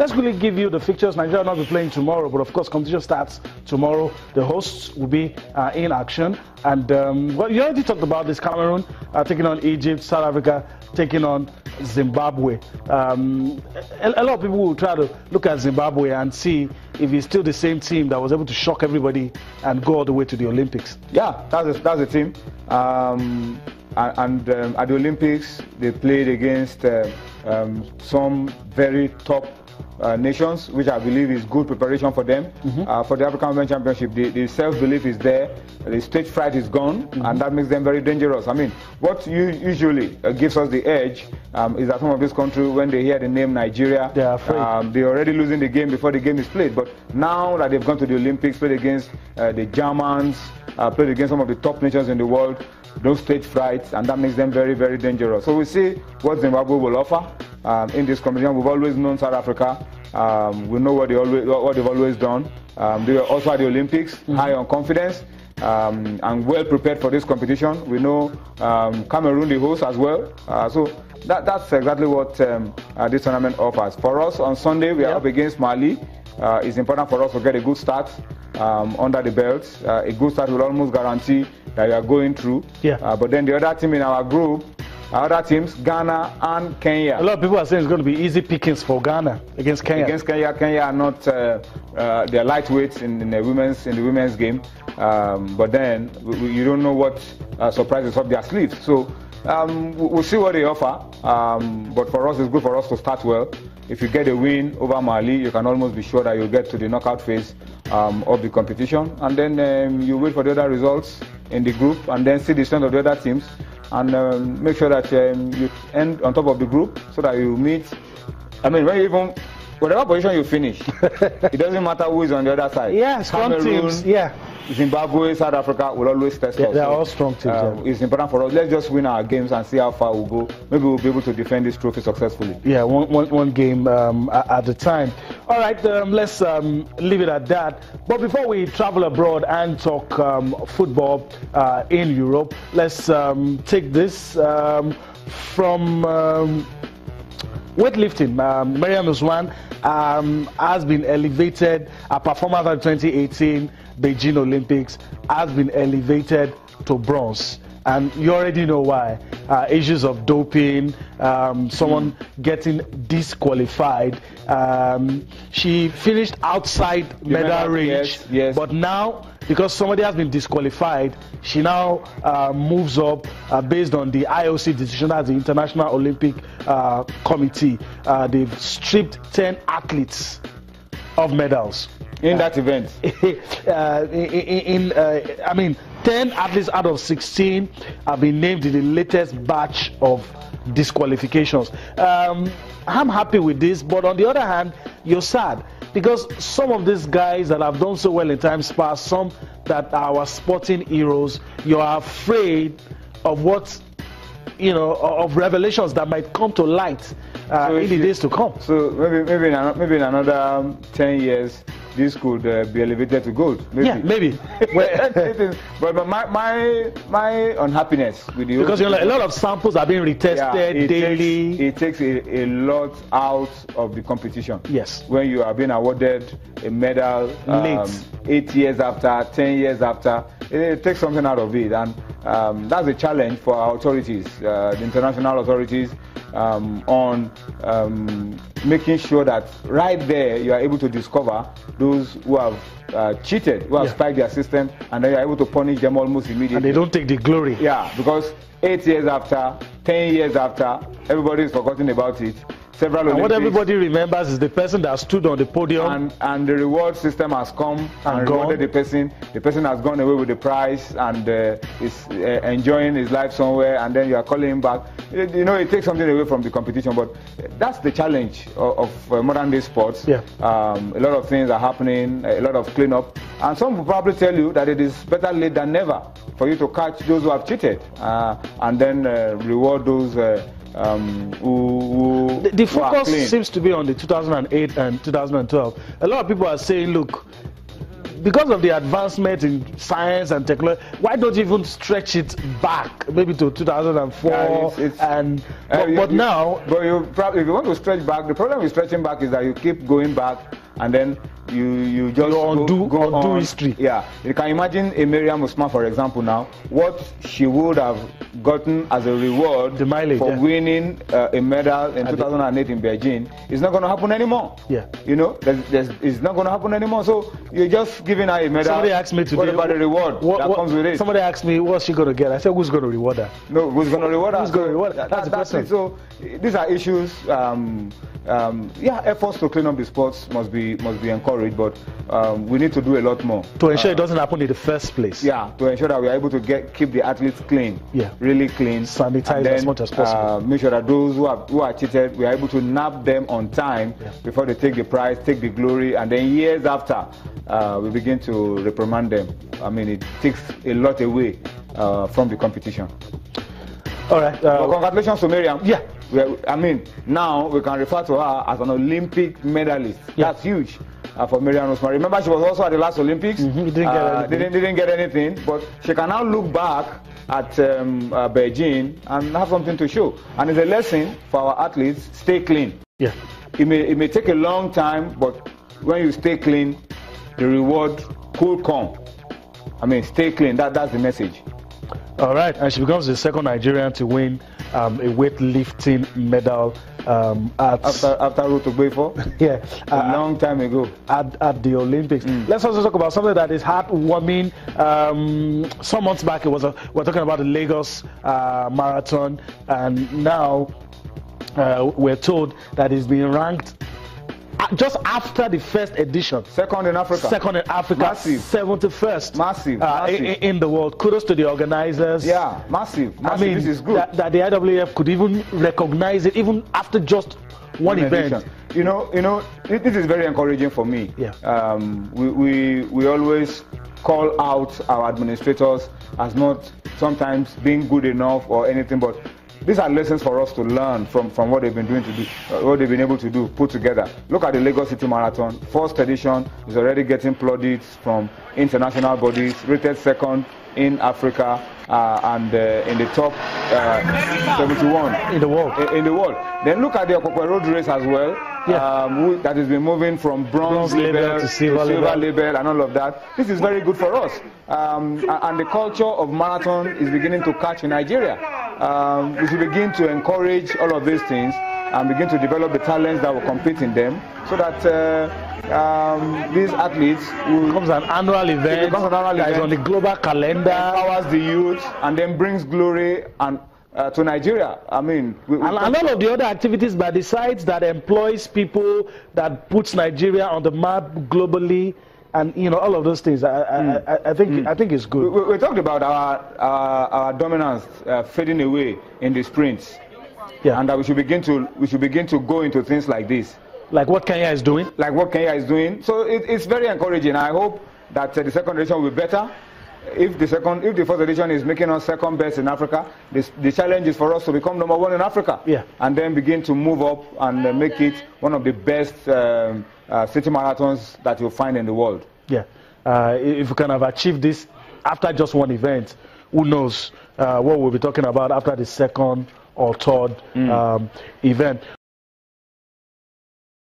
let's quickly give you the fixtures. Nigeria will not be playing tomorrow, but of course, competition starts tomorrow. The hosts will be in action. And well, you already talked about this. Cameroon taking on Egypt, South Africa taking on Zimbabwe. A lot of people will try to look at Zimbabwe and see if it's still the same team that was able to shock everybody and go all the way to the Olympics. Yeah, that's the team. And at the Olympics, they played against some very top nations, which I believe is good preparation for them. For the African Women Championship, the self-belief is there, the stage fright is gone, and that makes them very dangerous. I mean, what usually gives us the edge is that some of these countries, when they hear the name Nigeria, they are afraid. They're already losing the game before the game is played. But now that they've gone to the Olympics, played against the Germans, played against some of the top nations in the world, no stage frights, and that makes them very, very dangerous. So we see what Zimbabwe will offer in this competition. We've always known South Africa. We know what they've always done. They were also at the Olympics, high on confidence, and well prepared for this competition. We know Cameroon, the host, as well. So that's exactly what this tournament offers. For us on Sunday, we are up against Mali. It's important for us to get a good start under the belt. A good start will almost guarantee that you are going through. But then the other team in our group, other teams, Ghana and Kenya. A lot of people are saying it's going to be easy pickings for Ghana against Kenya. Kenya are not they're lightweights in the women's game. But then you don't know what surprises up their sleeves. So we'll see what they offer. But for us, it's good for us to start well. If you get a win over Mali, you can almost be sure that you'll get to the knockout phase of the competition. And then you wait for the other results in the group and then see the strength of the other teams and make sure that you end on top of the group so that you meet. I mean, whatever position you finish, it doesn't matter who is on the other side. Yeah, strong teams. Yeah. Zimbabwe, South Africa will always test us. They're all strong teams. It's important for us. Let's just win our games and see how far we'll go. Maybe we'll be able to defend this trophy successfully. Yeah, one game at a time. All right, let's leave it at that. But before we travel abroad and talk football in Europe, let's take this from weightlifting. Mariam Usman has been elevated. Her performance at 2018 Beijing Olympics has been elevated to bronze. And you already know why. Issues of doping, someone getting disqualified. She finished outside medal range. Yes. But now, because somebody has been disqualified, she now moves up based on the IOC decision as the International Olympic Committee. They've stripped 10 athletes of medals. In that event? I mean, 10 athletes out of 16 have been named in the latest batch of disqualifications. I'm happy with this, but on the other hand, you're sad because some of these guys that have done so well in times past, some that are our sporting heroes, you're afraid of what, you know, of revelations that might come to light in the days to come. So maybe in another 10 years, this could be elevated to gold. Maybe. Yeah, maybe. but my unhappiness with you, because a lot of samples are being retested daily. It takes a lot out of the competition. Yes. When you are being awarded a medal 8 years after, 10 years after, it takes something out of it, and that's a challenge for our authorities, the international authorities, on making sure that right there you are able to discover those who have cheated, who have spiked their system, and then you are able to punish them almost immediately. And they don't take the glory. Yeah, because 8 years after, 10 years after, everybody is forgotten about it. And what everybody remembers is the person that stood on the podium. And the reward system has come and rewarded the person. The person has gone away with the prize and is enjoying his life somewhere, and then you are calling him back. You know, it takes something away from the competition, but that's the challenge of modern day sports. Yeah. A lot of things are happening, a lot of cleanup, and some will probably tell you that it is better late than never for you to catch those who have cheated and then reward those the focus seems to be on the 2008 and 2012. A lot of people are saying, look, because of the advancement in science and technology, why don't you even stretch it back, maybe to 2004? But now, but if you want to stretch back, the problem with stretching back is that you keep going back, and then you just go on history. Yeah, you can imagine a Miriam Usman, for example. Now, what she would have gotten as a reward for winning a medal in 2008 in Beijing is not going to happen anymore. Yeah, you know, it's not going to happen anymore. So you're just giving her a medal. Somebody asked me today, what about the reward that comes with it? Somebody asked me, what's she going to get? I said, who's going to reward her? No, who's going to reward her? Who's going to reward her? That's the question. So these are issues. Yeah, efforts to clean up the sports must be encouraged, but we need to do a lot more to ensure it doesn't happen in the first place. Yeah, to ensure that we are able to keep the athletes clean. Yeah, really clean, sanitize as much as possible. Make sure that those who are cheated, we are able to nab them on time before they take the prize, take the glory, and then years after we begin to reprimand them. I mean, it takes a lot away from the competition. All right. Congratulations to Miriam. Yeah. I mean, now we can refer to her as an Olympic medalist. Yeah. That's huge for Miriam Usman. Remember, she was also at the last Olympics. Didn't get anything, but she can now look back at Beijing and have something to show. And it's a lesson for our athletes: stay clean. Yeah. It may take a long time, but when you stay clean, the reward could come. I mean, stay clean. That's the message. All right, and she becomes the second Nigerian to win a weightlifting medal after Ruth Ogbefo. Yeah, a long time ago at the Olympics. Let's also talk about something that is heartwarming. Some months back, we're talking about the Lagos marathon, and now we're told that it's been ranked just after the first edition. Second in Africa. Second in Africa. Massive. 71st. Massive. In the world. Kudos to the organizers. Yeah, massive. I mean, this is good. That the IAAF could even recognize it even after just one event. Edition. You know, this is very encouraging for me. Yeah. We always call out our administrators as not sometimes being good enough or anything, but these are lessons for us to learn from what they've been doing to do, what they've been able to do, put together. Look at the Lagos City Marathon. First edition is already getting plaudits from international bodies, rated second in Africa and in the top 71 in the world. In the world. Then look at the Okokwe Road race as well. Yeah. That has been moving from bronze label to silver label and all of that. This is very good for us. And the culture of marathon is beginning to catch in Nigeria. We should begin to encourage all of these things and begin to develop the talents that will compete in them, so that these athletes will becomes an annual event that is on the global calendar, empowers the youth, and then brings glory and to Nigeria. I mean, and all of the other activities by the sites that employs people, that puts Nigeria on the map globally, and all of those things. I think it's good. We talked about our dominance fading away in the sprints, and that we should begin to go into things like this, like what Kenya is doing. So it's very encouraging. I hope that the second edition will be better. If the first edition is making us second best in Africa, the challenge is for us to become number one in Africa. Yeah. And then begin to move up and make it one of the best city marathons that you'll find in the world. Yeah. If we can have achieved this after just one event, who knows what we'll be talking about after the second or third event.